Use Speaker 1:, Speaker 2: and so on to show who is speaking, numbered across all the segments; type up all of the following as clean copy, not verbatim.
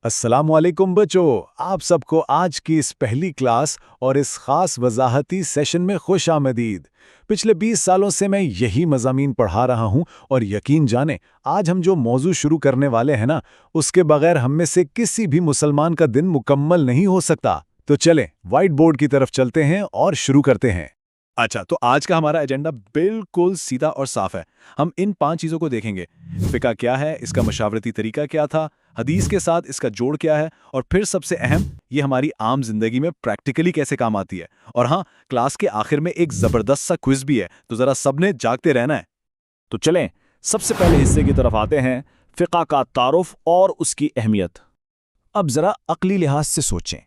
Speaker 1: السلام علیکم بچوں، آپ سب کو آج کی اس پہلی کلاس اور اس خاص وضاحتی سیشن میں خوش آمدید۔ پچھلے 20 سالوں سے میں یہی مضامین پڑھا رہا ہوں اور یقین جانیں آج ہم جو موضوع شروع کرنے والے ہیں نا، اس کے بغیر ہم میں سے کسی بھی مسلمان کا دن مکمل نہیں ہو سکتا۔ تو چلیں وائٹ بورڈ کی طرف چلتے ہیں اور شروع کرتے ہیں۔
Speaker 2: اچھا، تو آج کا ہمارا ایجنڈا بالکل سیدھا اور صاف ہے۔ ہم ان 5 چیزوں کو دیکھیں گے۔ فقہ کیا ہے، اس کا مشاورتی طریقہ کیا تھا، حدیث کے ساتھ اس کا جوڑ کیا ہے، اور پھر سب سے اہم، یہ ہماری عام زندگی میں پریکٹیکلی کیسے کام آتی ہے۔ اور ہاں، کلاس کے آخر میں ایک زبردست سا کوئز بھی ہے، تو ذرا سب نے جاگتے رہنا ہے۔
Speaker 3: تو چلیں سب سے پہلے حصے کی طرف آتے ہیں، فقہ کا تعارف اور اس کی اہمیت۔ اب ذرا عقلی لحاظ سے سوچیں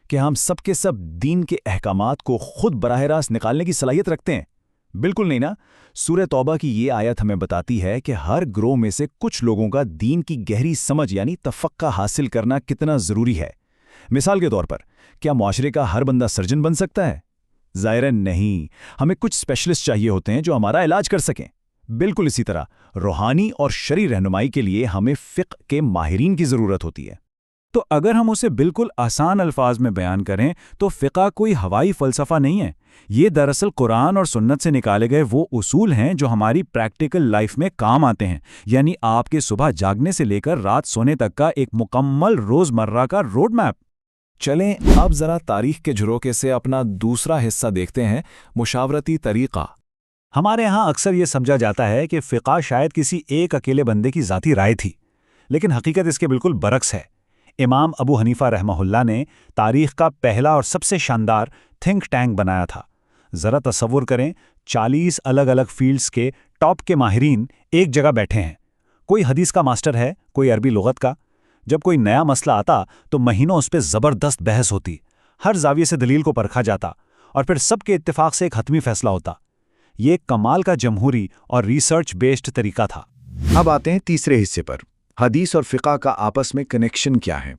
Speaker 3: کہ ہم سب کے سب دین کے احکامات کو خود براہ راست نکالنے کی صلاحیت رکھتے ہیں؟ بالکل نہیں نا۔ سورہ توبہ کی یہ آیت ہمیں بتاتی ہے کہ ہر گروہ میں سے کچھ لوگوں کا دین کی گہری سمجھ یعنی تفقہ حاصل کرنا کتنا ضروری ہے۔ مثال کے طور پر، کیا معاشرے کا ہر بندہ سرجن بن سکتا ہے؟ ظاہراً نہیں۔ ہمیں کچھ اسپیشلسٹ چاہیے ہوتے ہیں جو ہمارا علاج کر سکیں۔ بالکل اسی طرح روحانی اور شرعی رہنمائی کے لیے ہمیں فقہ کے ماہرین کی ضرورت ہوتی ہے۔
Speaker 4: تو اگر ہم اسے بالکل آسان الفاظ میں بیان کریں تو فقہ کوئی ہوائی فلسفہ نہیں ہے۔ یہ دراصل قرآن اور سنت سے نکالے گئے وہ اصول ہیں جو ہماری پریکٹیکل لائف میں کام آتے ہیں، یعنی آپ کے صبح جاگنے سے لے کر رات سونے تک کا ایک مکمل روزمرہ کا روڈ میپ۔
Speaker 3: چلیں اب ذرا تاریخ کے جھروکے سے اپنا دوسرا حصہ دیکھتے ہیں، مشاورتی طریقہ۔
Speaker 4: ہمارے ہاں اکثر یہ سمجھا جاتا ہے کہ فقہ شاید کسی ایک اکیلے بندے کی ذاتی رائے تھی، لیکن حقیقت اس کے بالکل برعکس ہے۔ امام ابو حنیفہ رحمہ اللہ نے تاریخ کا پہلا اور سب سے شاندار تھنک ٹینک بنایا تھا۔ ذرا تصور کریں، 40 الگ الگ فیلڈز کے ٹاپ کے ماہرین ایک جگہ بیٹھے ہیں۔ کوئی حدیث کا ماسٹر ہے، کوئی عربی لغت کا۔ جب کوئی نیا مسئلہ آتا تو مہینوں اس پہ زبردست بحث ہوتی، ہر زاویے سے دلیل کو پرکھا جاتا، اور پھر سب کے اتفاق سے ایک حتمی فیصلہ ہوتا۔ یہ ایک کمال کا جمہوری اور ریسرچ بیسڈ طریقہ تھا۔
Speaker 1: اب آتے ہیں تیسرے حصے پر، حدیث اور فقہ کا آپس میں کنیکشن کیا ہے۔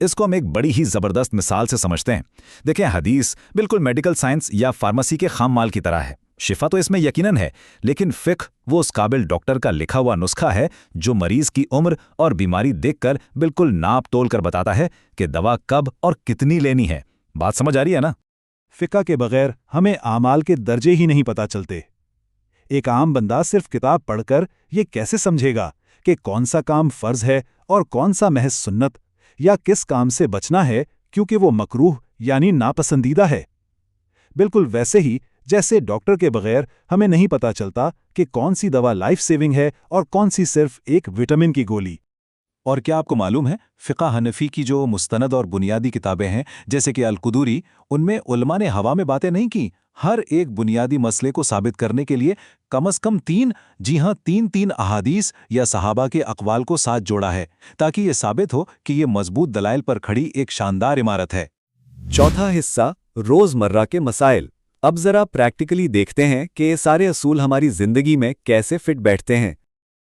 Speaker 3: اس کو ہم ایک بڑی ہی زبردست مثال سے سمجھتے ہیں۔ دیکھیں، حدیث بالکل میڈیکل سائنس یا فارمیسی کے خام مال کی طرح ہے۔ شفا تو اس میں یقیناً ہے، لیکن فقہ وہ اس قابل ڈاکٹر کا لکھا ہوا نسخہ ہے جو مریض کی عمر اور بیماری دیکھ کر بالکل ناپ تول کر بتاتا ہے کہ دوا کب اور کتنی لینی ہے۔ بات سمجھ آ رہی ہے نا؟
Speaker 4: فقہ کے بغیر ہمیں اعمال کے درجے ہی نہیں پتہ چلتے۔ ایک عام بندہ صرف کتاب پڑھ کر یہ کیسے سمجھے گا کہ کون سا کام فرض ہے اور کون سا محض سنت، یا کس کام سے بچنا ہے کیونکہ وہ مکروہ یعنی ناپسندیدہ ہے؟ بالکل ویسے ہی جیسے ڈاکٹر کے بغیر ہمیں نہیں پتہ چلتا کہ کون سی دوا لائف سیونگ ہے اور کون سی صرف ایک وٹامن کی گولی۔
Speaker 5: اور کیا آپ کو معلوم ہے، فقہ حنفی کی جو مستند اور بنیادی کتابیں ہیں جیسے کہ القدوری، ان میں علماء نے ہوا میں باتیں نہیں کی۔ ہر ایک بنیادی مسئلے کو ثابت کرنے کے لیے کم از کم 3 احادیث یا صحابہ کے اقوال کو ساتھ جوڑا ہے، تاکہ یہ ثابت ہو کہ یہ مضبوط دلائل پر کھڑی ایک شاندار عمارت ہے۔
Speaker 6: چوتھا حصہ، روزمرہ کے مسائل۔ اب ذرا پریکٹیکلی دیکھتے ہیں کہ یہ سارے اصول ہماری زندگی میں کیسے فٹ بیٹھتے ہیں۔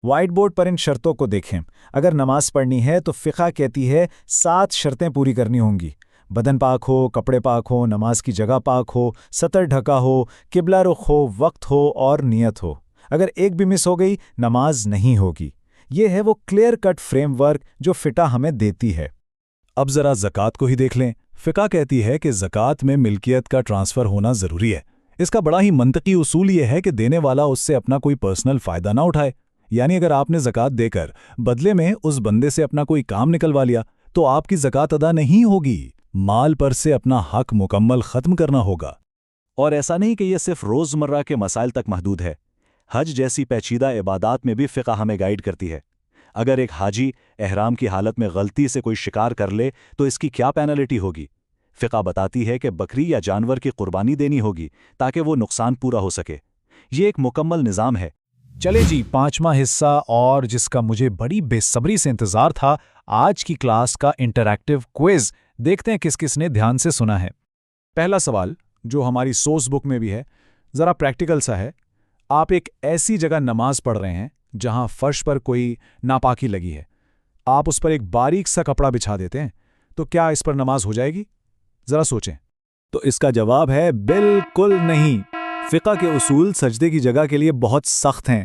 Speaker 4: وائٹ بورڈ پر ان شرطوں کو دیکھیں۔ اگر نماز پڑھنی ہے تو فقہ کہتی ہے 7 شرطیں پوری کرنی ہوں گی۔ بدن پاک ہو، کپڑے پاک ہو، نماز کی جگہ پاک ہو، سطر ڈھکا ہو، قبلہ رخ ہو، وقت ہو اور نیت ہو۔ اگر ایک بھی مس ہو گئی، نماز نہیں ہوگی۔ یہ ہے وہ کلیئر کٹ فریم ورک جو فقہ ہمیں دیتی ہے۔
Speaker 5: اب ذرا زکوٰۃ کو ہی دیکھ لیں۔ فقہ کہتی ہے کہ زکوٰۃ میں ملکیت کا ٹرانسفر ہونا ضروری ہے۔ اس کا بڑا ہی منطقی اصول یہ ہے کہ دینے والا اس سے اپنا کوئی پرسنل فائدہ نہ اٹھائے۔ یعنی اگر آپ نے زکوٰۃ دے کر بدلے میں اس بندے سے اپنا کوئی کام نکلوا لیا تو آپ کی زکوٰۃ ادا نہیں ہوگی۔ مال پر سے اپنا حق مکمل ختم کرنا ہوگا۔
Speaker 2: اور ایسا نہیں کہ یہ صرف روزمرہ کے مسائل تک محدود ہے۔ حج جیسی پیچیدہ عبادات میں بھی فقہ ہمیں گائیڈ کرتی ہے۔ اگر ایک حاجی احرام کی حالت میں غلطی سے کوئی شکار کر لے تو اس کی کیا پینلٹی ہوگی؟ فقہ بتاتی ہے کہ بکری یا جانور کی قربانی دینی ہوگی تاکہ وہ نقصان پورا ہو سکے۔ یہ ایک مکمل نظام ہے۔
Speaker 4: چلے جی، 5واں حصہ، اور جس کا مجھے بڑی بے صبری سے انتظار تھا، آج کی کلاس کا انٹریکٹیو کوئز۔ دیکھتے ہیں کس کس نے دھیان سے سنا ہے۔ پہلا سوال، جو ہماری سورس بک میں بھی ہے، ذرا پریکٹیکل سا ہے۔ آپ ایک ایسی جگہ نماز پڑھ رہے ہیں جہاں فرش پر کوئی ناپاکی لگی ہے۔ آپ اس پر ایک باریک سا کپڑا بچھا دیتے ہیں، تو کیا اس پر نماز ہو جائے گی؟ ذرا سوچیں۔
Speaker 6: تو اس کا جواب ہے بالکل نہیں۔ فقہ کے اصول سجدے کی جگہ کے لیے بہت سخت ہیں۔